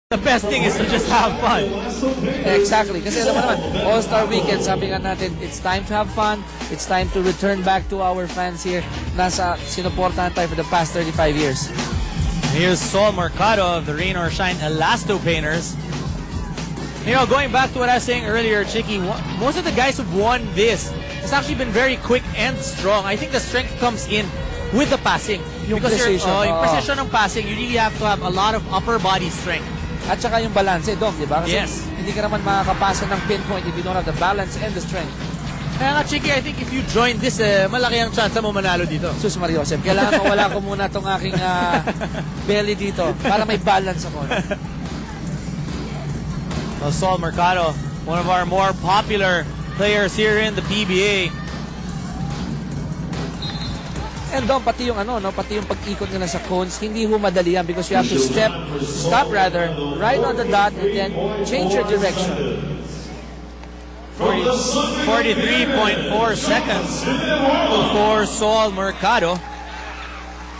The best thing is to just have fun. Exactly. Kasi alam mo naman, All-Star Weekend, sabi nga natin, it's time to have fun. It's time to return back to our fans here. Sinuportahan tayo for the past 35 years. Here's Saul Mercado of the Rain or Shine Elasto Painters. You know, going back to what I was saying earlier, Chicky, most of the guys who've won this has actually been very quick and strong. I think the strength comes in with the passing. Yung precision. Yung precision ng passing, you really have to have a lot of upper body strength. At saka yung balance, Dom, di ba? Kasi yes. Hindi ka naman makakapasa ng pinpoint if you don't have the balance and the strength. Kaya nga, Chicky, I think if you join this, malaki ang chance mo manalo dito. Sus Mariosep, kailangan mawala ko muna itong aking belly dito para may balance ako. Well, Saul Mercado, one of our more popular players here in the PBA. And Dom, pati yung pati yung pag-ikot nila sa cones, hindi ho madali yan because you have to stop right on the dot and then change your direction. 43.4 seconds for Saul Mercado.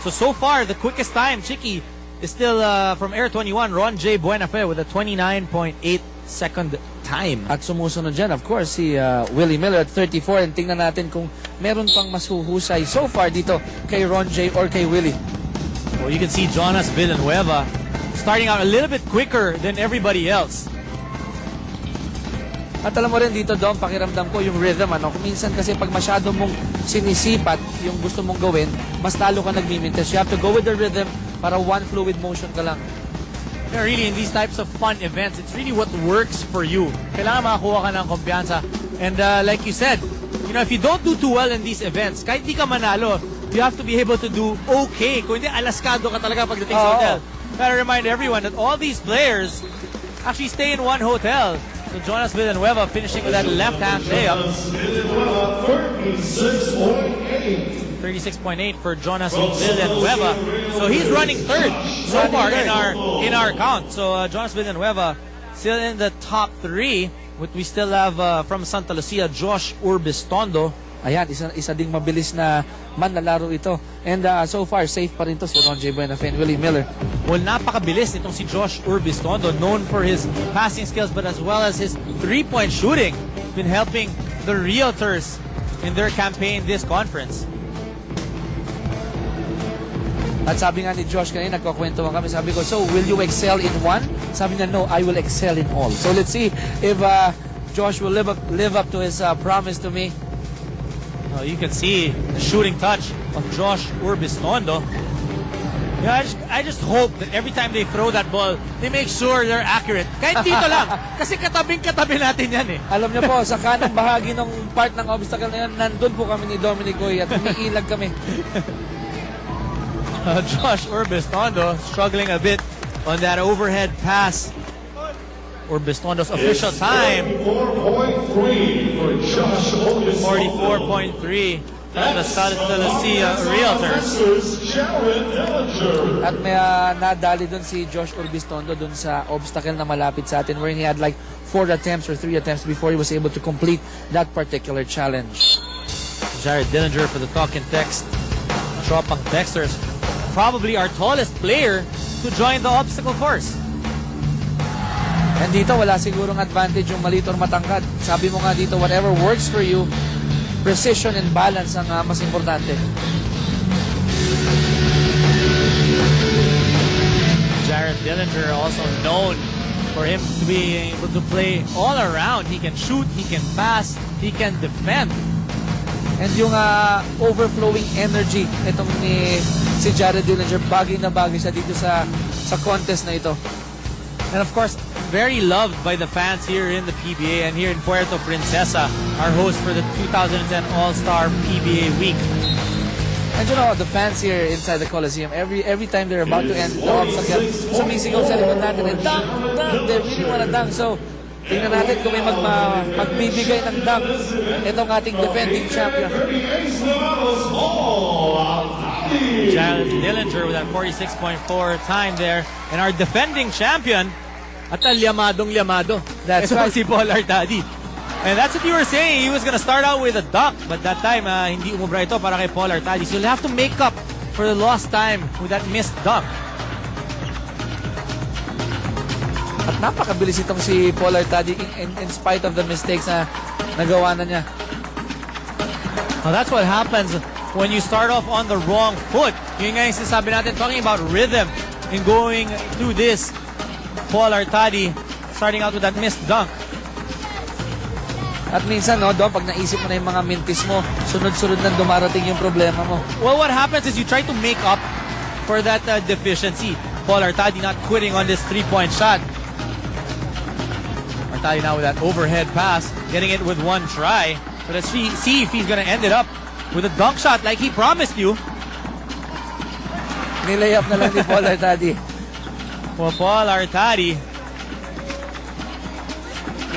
So far, the quickest time, Chicky, is still from Air 21, Ron J. Buenafe with a 29.8 second time. At sumusunod dyan, of course, si Willie Miller at 34. And tingnan natin kung meron pang mas huhusay so far dito kay Ron J. or kay Willie. Well, you can see Jonas Villanueva starting out a little bit quicker than everybody else. At alam mo rin dito, Dom, pakiramdam ko yung rhythm. Kung minsan kasi pag masyado mong sinisipat yung gusto mong gawin, mas lalo ka nagmimintes. You have to go with the rhythm para one fluid motion ka lang. Yeah, really, in these types of fun events, it's really what works for you. Kailangan makakuha ka ng kumpiyansa. And like you said, you know, if you don't do too well in these events, kahit di ka manalo, you have to be able to do okay. Kung hindi, alaskado ka talaga pagdating sa hotel. Gotta remind everyone that all these players actually stay in one hotel. So Jonas Villanueva finishing with that left-hand layup. 36.8 for Jonas Villanueva. So he's running third so far in our count. So Jonas Villanueva still in the top 3. We still have from Santa Lucia, Josh Urbistondo. Ayan, isa ding mabilis na manlalaro ito. And so far, safe pa rin to si Ron J. Buenafe and Willie Miller. Well, napakabilis itong si Josh Urbistondo, known for his passing skills but as well as his three-point shooting. Been helping the Realtors in their campaign this conference. At sabi nga ni Josh kanina, nagkukwentuhan kami, sabi ko, so will you excel in one? Sabi niya, no, I will excel in all. So let's see if Josh will live up to his promise to me. Well, you can see the shooting touch of Josh Urbistondo. Yeah, I just hope that every time they throw that ball, they make sure they're accurate. Kahit dito lang, kasi katabing-katabi natin yan eh. Alam niyo po, sa kanang bahagi ng part ng obstacle na yan, nandun po kami ni Dominic Goy at umiilag kami. Josh Urbistondo struggling a bit on that overhead pass. Urbistondo's official time. 44.3 from the Santa Lucia Realtors. At may nadali dun si Josh Urbistondo dun sa obstacle na malapit sa atin where he had like 4 attempts or 3 attempts before he was able to complete that particular challenge. Jared Dillinger for the talk and text. Tropang Texters. Probably our tallest player to join the obstacle course. And dito, wala sigurong advantage yung maliit or matangkad. Sabi mo nga dito, whatever works for you, precision and balance ang mas importante. Jared Dillinger also known for him to be able to play all around. He can shoot, he can pass, he can defend. And yung overflowing energy itong si Jared Dillinger, bagay na bagay siya dito sa contest na ito. And of course, very loved by the fans here in the PBA and here in Puerto Princesa, our host for the 2010 All-Star PBA Week. And you know, the fans here inside the Coliseum, every time they're about to end the obstacle, sumisigaw sa likod natin and dunk, they really wanna dunk. So, tingnan natin kung may magbibigay ng dunk itong ating defending champion. Jared Dillinger with that 46.4 time there. And our defending champion, at yamadong-yamado. That's right. Si Paul Artadi. And that's what you were saying. He was gonna start out with a dunk, but that time, hindi umubra ito para kay Paul Artadi. So you'll have to make up for the lost time with that missed dunk. At napakabilis itong si Paul Artadi in spite of the mistakes na nagawa na niya. Well, that's what happens when you start off on the wrong foot. Yun nga yung sinasabi natin, talking about rhythm in going through this. Paul Artadi starting out with that missed dunk. At minsan, no, Dom, pag naisip mo na yung mga mintis mo, sunod-sunod na dumarating yung problema mo. Well, what happens is you try to make up for that deficiency. Paul Artadi not quitting on this three-point shot. Artadi now with that overhead pass, getting it with one try. So let's see if he's going to end it up with a dunk shot like he promised you. Nilayap na lang ni Paul Artadi. Well, Paul Artadi,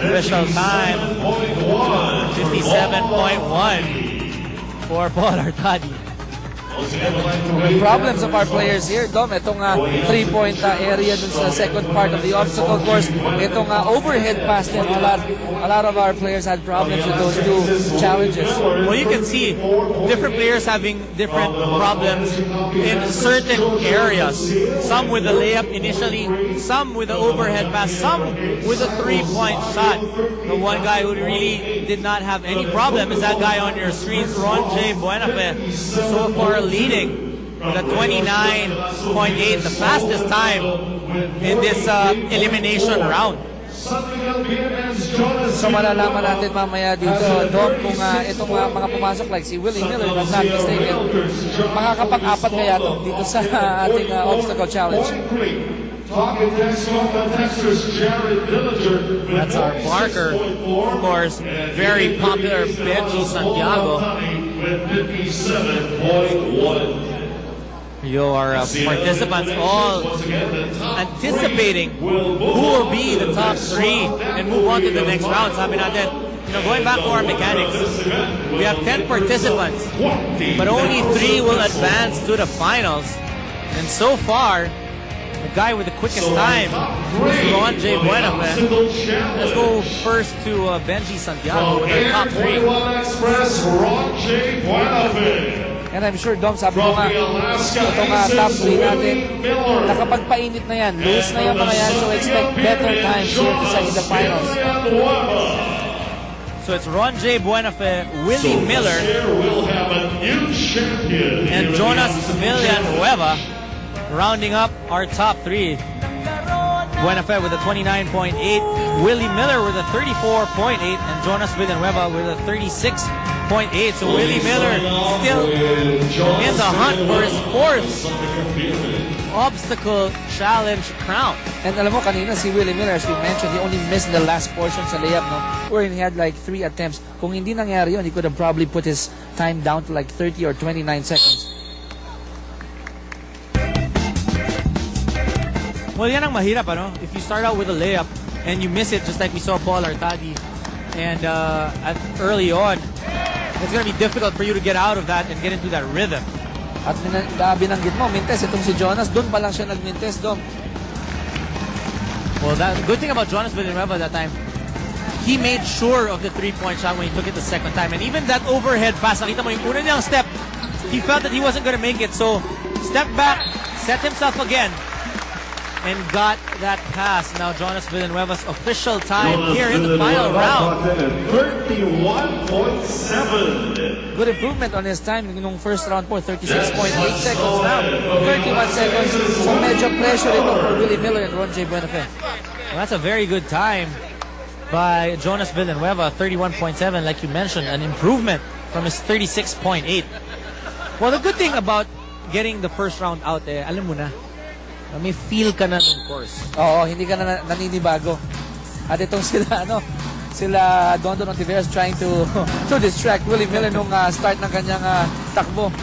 official time, 57.1 for Paul Artadi. The problems of our players here, Dom, itong three-point area dun sa second part of the obstacle course, itong overhead pass din, a lot of our players had problems with those two challenges. Well, you can see different players having different problems in certain areas. Some with the layup initially, some with the overhead pass, some with a three-point shot. The one guy who really did not have any problem is that guy on your screens, Ron J. Buenafe, so far leading with a 29.8, the fastest time in this elimination round. So malalaman natin mamaya dito, Dom, kung itong mga pumasok like si Willie Miller, if I'm not mistaken, makakapag-apat kaya to dito sa ating obstacle challenge. That's our marker, of course, very popular Benji Santiago. Your participants all anticipating who will be the top three and move on to the next round. Sabi natin, going back to our mechanics, we have 10 participants, but only 3 will advance to the finals. And so far, the guy with the quickest time is Ron J. Buenafe. Let's go first to Benji Santiago with the top 3. And I'm sure, Dom, sabi ko nga, itong top 3 natin, nakapagpainit na yan. Loose na yung mga yan, so expect better times here to set in the finals. So it's Ron J. Buenafe, Willie Miller, and Jonas Villanueva rounding up our top 3. Buenafe with a 29.8, Willie Miller with a 34.8, and Jonas Villanueva with a 36.8. So Willie Miller still in the hunt for his 4th obstacle challenge crown. And alam mo, kanina si Willie Miller, as we mentioned, he only missed the last portion sa layup, no? Wherein he had like 3 attempts. Kung hindi nangyari yun, he could have probably put his time down to like 30 or 29 seconds. Well, yan ang mahirap, ano? If you start out with a layup and you miss it, just like we saw Paul Artadi, and early on, it's going to be difficult for you to get out of that and get into that rhythm. At binanggit mo, mintes, itong si Jonas, doon pa lang siya nagmintes, Dom. Well, the good thing about Jonas Villanueva that time, he made sure of the three-point shot when he took it the second time. And even that overhead pass, nakita mo yung una niyang step, he felt that he wasn't going to make it. So, step back, set himself again, and got that pass. Now Jonas Villanueva's official time here in the final round. 31.7. Good improvement on his time nung first round po, 36.8 seconds now. 31 seconds. So medyo pressure ito for Willie Miller and Ron J. Buenafe. Well, that's a very good time by Jonas Villanueva, 31.7, like you mentioned, an improvement from his 36.8. Well, the good thing about getting the first round out, alam mo na, may feel ka na ng course. Oo, hindi ka na naninibago. At itong sila Don Ontiveros trying to distract Willie Miller nung start ng kanyang takbo.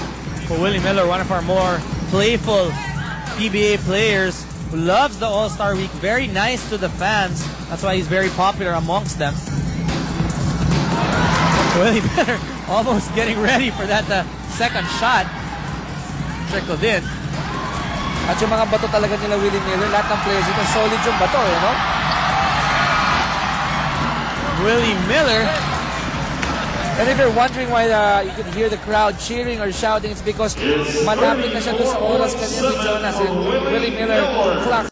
For Willie Miller, one of our more playful PBA players who loves the All-Star Week, very nice to the fans. That's why he's very popular amongst them. Willie Miller almost getting ready for that second shot. Trickled in. At yung mga bato talaga nila Willie Miller, lahat ng players ito, solid yung bato, no? Willie Miller. And if you're wondering why you can hear the crowd cheering or shouting, it's because malapit na siya doon sa oras kanya ni Jonas. And Willie Miller clock